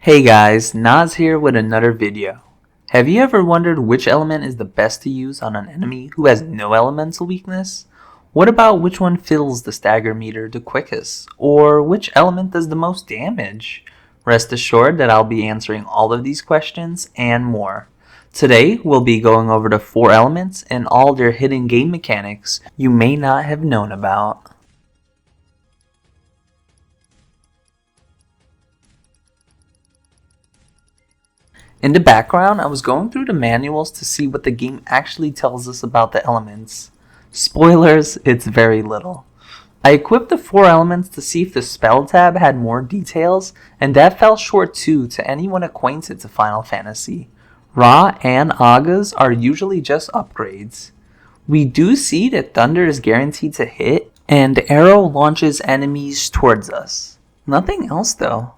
Hey guys, Naz here with another video. Have you ever wondered which element is the best to use on an enemy who has no elemental weakness? What about which one fills the stagger meter the quickest? Or which element does the most damage? Rest assured that I'll be answering all of these questions and more. Today, we'll be going over the 4 elements and all their hidden game mechanics you may not have known about. In the background, I was going through the manuals to see what the game actually tells us about the elements. Spoilers, it's very little. I equipped the 4 elements to see if the spell tab had more details, and that fell short too to anyone acquainted to Final Fantasy. Ra and Agas are usually just upgrades. We do see that Thunder is guaranteed to hit, and Arrow launches enemies towards us. Nothing else though.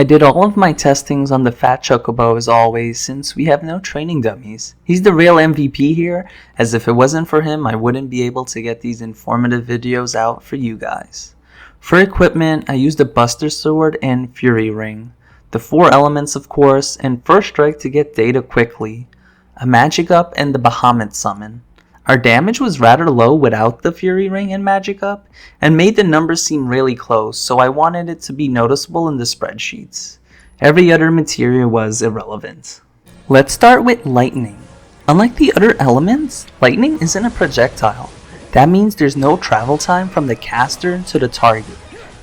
I did all of my testings on the Fat Chocobo as always, since we have no training dummies. He's the real MVP here, as if it wasn't for him I wouldn't be able to get these informative videos out for you guys. For equipment, I used a Buster Sword and Fury Ring, the 4 elements of course, and First Strike to get data quickly, a Magic Up and the Bahamut Summon. Our damage was rather low without the Fury Ring and Magic Up, and made the numbers seem really close, so I wanted it to be noticeable in the spreadsheets. Every other materia was irrelevant. Let's start with Lightning. Unlike the other elements, Lightning isn't a projectile. That means there's no travel time from the caster to the target.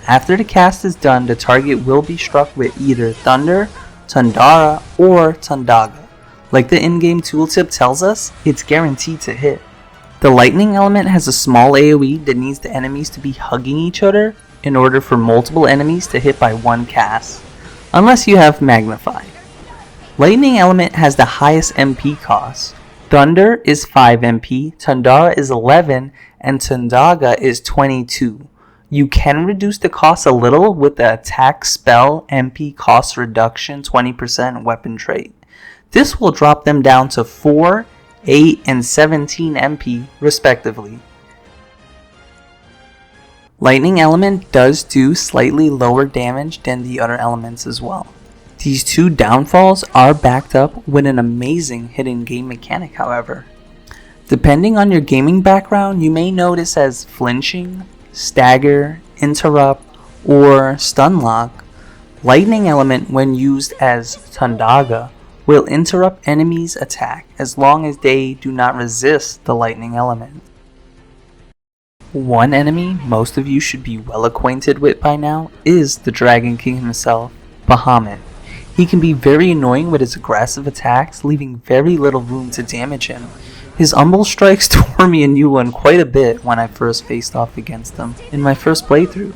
After the cast is done, the target will be struck with either Thunder, Tundara, or Tundaga. Like the in-game tooltip tells us, it's guaranteed to hit. The lightning element has a small AoE that needs the enemies to be hugging each other in order for multiple enemies to hit by one cast, unless you have Magnify. Lightning element has the highest MP cost. Thunder is 5 MP, Tundara is 11, and Tundaga is 22. You can reduce the cost a little with the attack spell MP cost reduction 20% weapon trait. This will drop them down to 4, 8, and 17 MP respectively. Lightning element does do slightly lower damage than the other elements as well. These 2 downfalls are backed up with an amazing hidden game mechanic however. Depending on your gaming background, you may notice as flinching, stagger, interrupt, or stun lock. Lightning element when used as Tundaga will interrupt enemies' attack as long as they do not resist the lightning element. One enemy most of you should be well acquainted with by now is the Dragon King himself, Bahamut. He can be very annoying with his aggressive attacks, leaving very little room to damage him. His Umbral Strikes tore me a new one quite a bit when I first faced off against him in my first playthrough.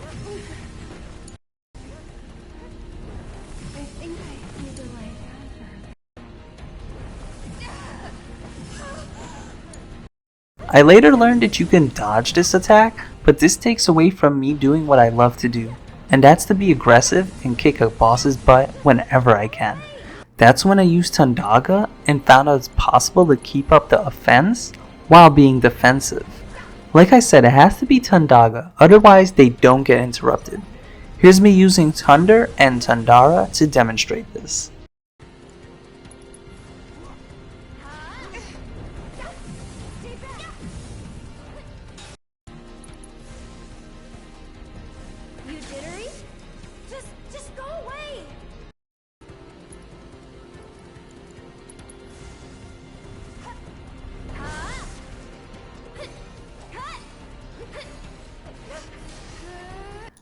I later learned that you can dodge this attack, but this takes away from me doing what I love to do, and that's to be aggressive and kick a boss's butt whenever I can. That's when I used Tundaga and found out it's possible to keep up the offense while being defensive. Like I said, it has to be Tundaga, otherwise they don't get interrupted. Here's me using Thunder and Tundara to demonstrate this. Just go away!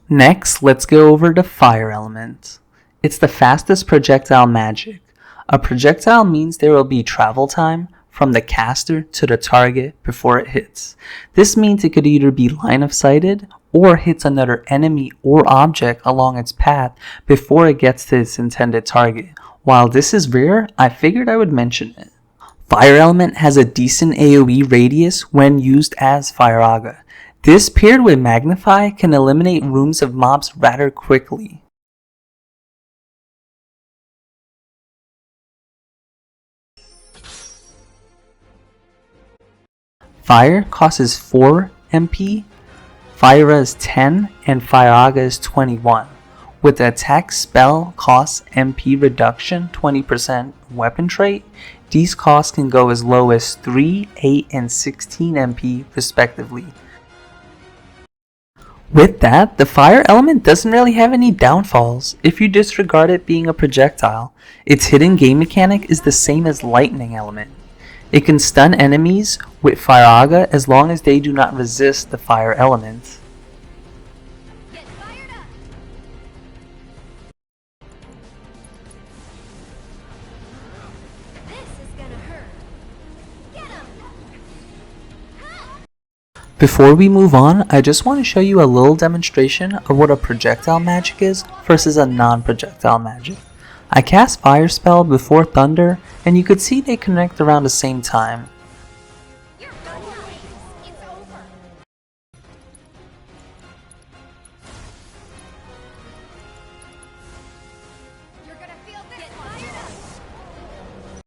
Next, let's go over the fire element. It's the fastest projectile magic. A projectile means there will be travel time from the caster to the target before it hits. This means it could either be line of sighted or hits another enemy or object along its path before it gets to its intended target. While this is rare, I figured I would mention it. Fire element has a decent AoE radius when used as Fire Aga. This paired with Magnify can eliminate rooms of mobs rather quickly. Fire causes 4 MP, Fire is 10, and Firaga is 21. With the attack spell cost MP reduction 20% weapon trait, these costs can go as low as 3, 8, and 16 MP respectively. With that, the fire element doesn't really have any downfalls if you disregard it being a projectile. Its hidden game mechanic is the same as lightning element. It can stun enemies with Firaga as long as they do not resist the fire element. Get fired up. This is gonna hurt. Get him. Before we move on, I just want to show you a little demonstration of what a projectile magic is versus a non-projectile magic. I cast Fire Spell before Thunder, and you could see they connect around the same time. You're done now. It's over. You're gonna feel this. Get fired up.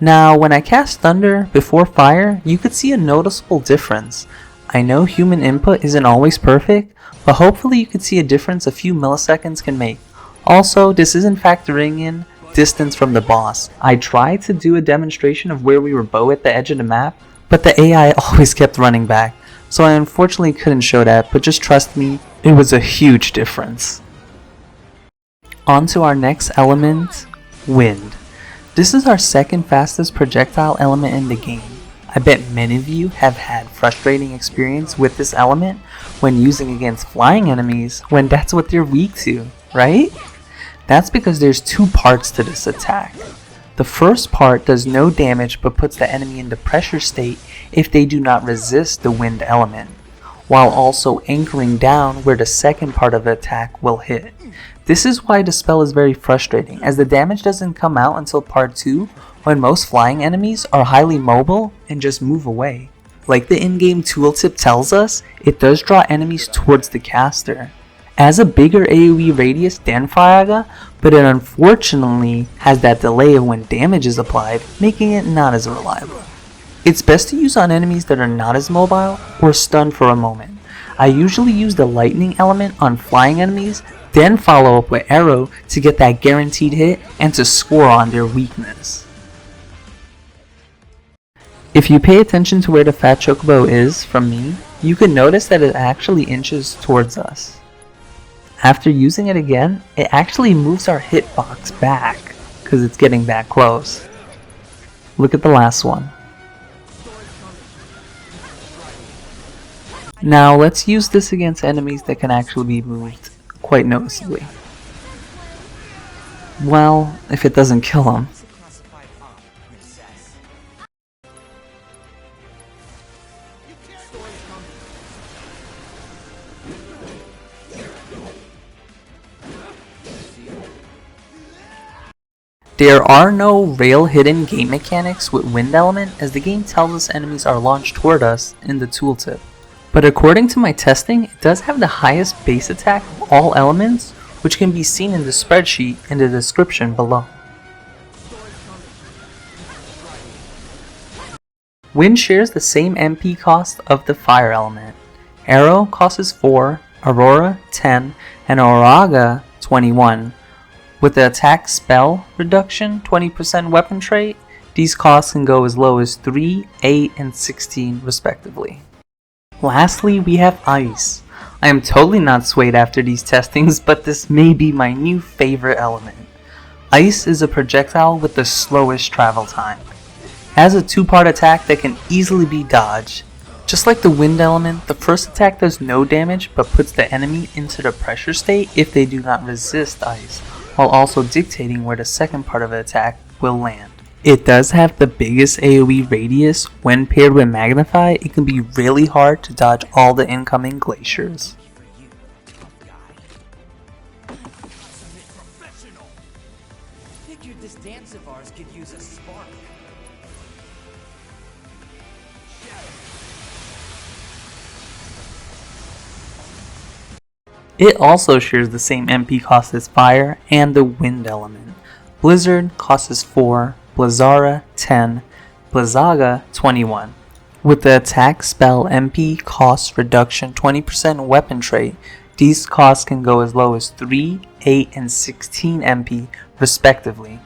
Now, when I cast Thunder before Fire, you could see a noticeable difference. I know human input isn't always perfect, but hopefully you could see a difference a few milliseconds can make. Also, this isn't factoring in distance from the boss. I tried to do a demonstration of where we were both at the edge of the map, but the AI always kept running back, so I unfortunately couldn't show that, but just trust me, it was a huge difference. On to our next element, Wind. This is our second fastest projectile element in the game. I bet many of you have had frustrating experience with this element when using against flying enemies when that's what they're weak to, right? That's because there's two parts to this attack. The first part does no damage but puts the enemy into pressure state if they do not resist the wind element, while also anchoring down where the second part of the attack will hit. This is why the spell is very frustrating, as the damage doesn't come out until part 2 when most flying enemies are highly mobile and just move away. Like the in-game tooltip tells us, it does draw enemies towards the caster. It has a bigger AoE radius than Firaga, but it unfortunately has that delay of when damage is applied, making it not as reliable. It's best to use on enemies that are not as mobile or stunned for a moment. I usually use the lightning element on flying enemies, then follow up with arrow to get that guaranteed hit and to score on their weakness. If you pay attention to where the fat chocobo is from me, you can notice that it actually inches towards us. After using it again, it actually moves our hitbox back because it's getting that close. Look at the last one. Now let's use this against enemies that can actually be moved quite noticeably. Well, if it doesn't kill them. There are no real hidden game mechanics with Wind Element, as the game tells us enemies are launched toward us in the tooltip. But according to my testing, it does have the highest base attack of all elements, which can be seen in the spreadsheet in the description below. Wind shares the same MP cost of the fire element. Arrow costs 4, Aurora 10, and Auraga 21. With the attack spell reduction 20% weapon trait, these costs can go as low as 3, 8, and 16 respectively. Lastly, we have Ice. I am totally not swayed after these testings, but this may be my new favorite element. Ice is a projectile with the slowest travel time. It has a two-part attack that can easily be dodged. Just like the wind element, the first attack does no damage but puts the enemy into the pressure state if they do not resist ice, while also dictating where the second part of the attack will land. It does have the biggest AoE radius. When paired with Magnify, it can be really hard to dodge all the incoming glaciers. Figured this dance of ours could use a spark. It also shares the same MP cost as Fire and the Wind element. Blizzard costs 4, Blizzara 10, Blizzaga 21. With the attack spell MP cost reduction 20% weapon trait, these costs can go as low as 3, 8, and 16 MP respectively.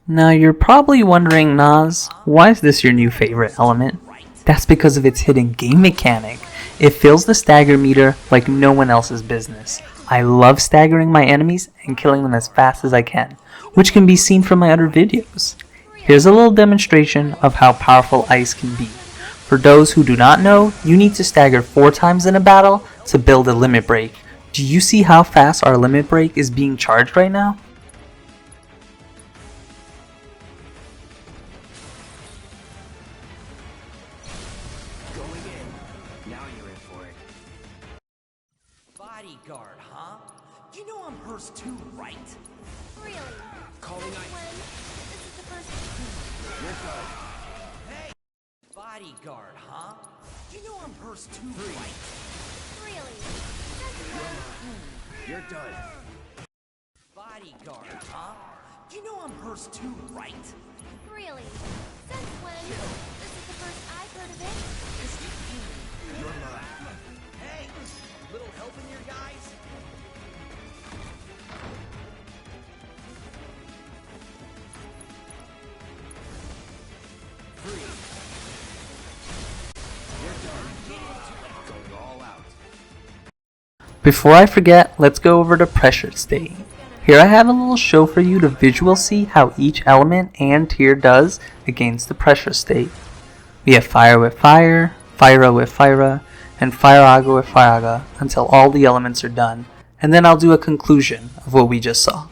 Now you're probably wondering, Nas, why is this your new favorite element? That's because of its hidden game mechanic. It fills the stagger meter like no one else's business. I love staggering my enemies and killing them as fast as I can, which can be seen from my other videos. Here's a little demonstration of how powerful ice can be. For those who do not know, you need to stagger 4 times in a battle to build a limit break. Do you see how fast our limit break is being charged right now? Going in. Now you're in for it. Bodyguard, huh? You know I'm hers too, right? Really? Calling When? ice. This is the first. You're done. Hey! Bodyguard, huh? You know I'm hers too, right? Really? Since when? You're done. Bodyguard, huh? You know I'm hers too, right? Really? Since when? This is the first I've heard of it. You're mine. Hey! Little help in here, guys? Free. You're done. Going all out. Before I forget, let's go over the pressure state. Here I have a little show for you to visual see how each element and tier does against the pressure state. We have fire with fire, fire with fire, and fire with fire until all the elements are done, and then I'll do a conclusion of what we just saw.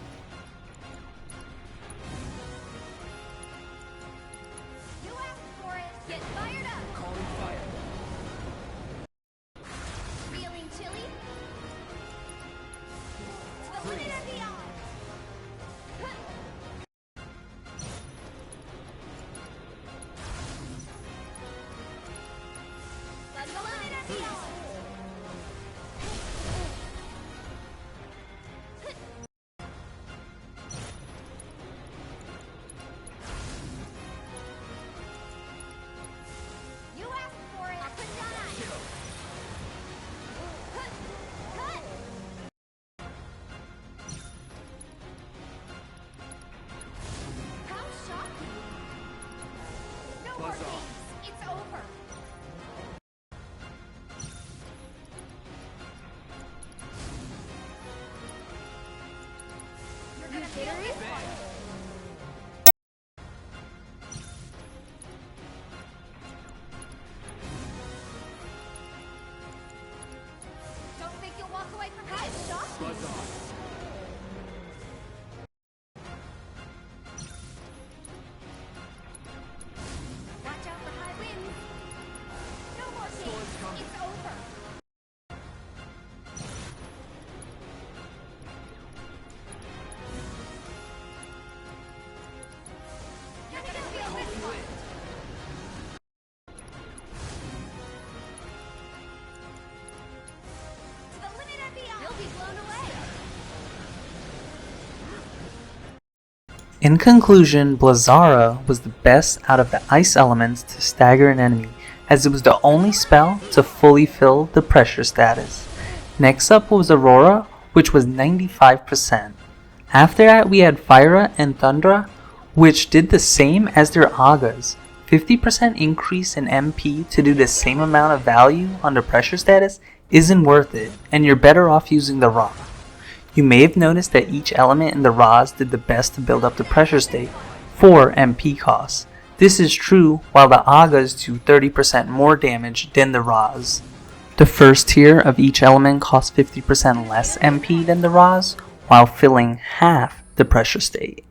You asked for it. Get fired up. Calling fire. Feeling chilly? To the limit and beyond. To the limit and beyond. You asked for it. I'll put down ice. Cut. How shocking. No more games. It's over. You're gonna feel this one. Don't think you'll walk away from how shocking. Buzz off. Watch out for high winds. No more games. It's over. You're gonna feel this one. To the limit and beyond. You'll be blown away. In conclusion, Blazara was the best out of the ice elements to stagger an enemy, as it was the only spell to fully fill the pressure status. Next up was Aurora, which was 95%. After that we had Fire and Thundra, which did the same as their Agas. 50% increase in MP to do the same amount of value on the pressure status isn't worth it, and you're better off using the Ra. You may have noticed that each element in the Ras did the best to build up the pressure state for MP costs. This is true while the Agas do 30% more damage than the Ras. The first tier of each element costs 50% less MP than the Ras, while filling half the pressure state.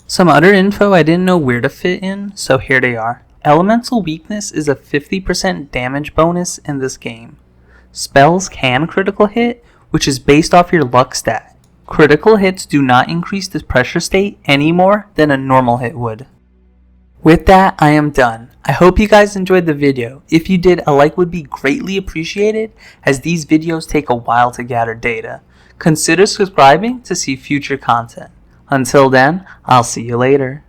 Some other info I didn't know where to fit in, so here they are. Elemental weakness is a 50% damage bonus in this game. Spells can critical hit, which is based off your luck stat. Critical hits do not increase the pressure state any more than a normal hit would. With that, I am done. I hope you guys enjoyed the video. If you did, a like would be greatly appreciated, as these videos take a while to gather data. Consider subscribing to see future content. Until then, I'll see you later.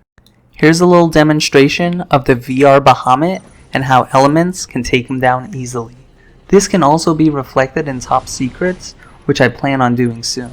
Here's a little demonstration of the VR Bahamut and how elements can take him down easily. This can also be reflected in top secrets, which I plan on doing soon.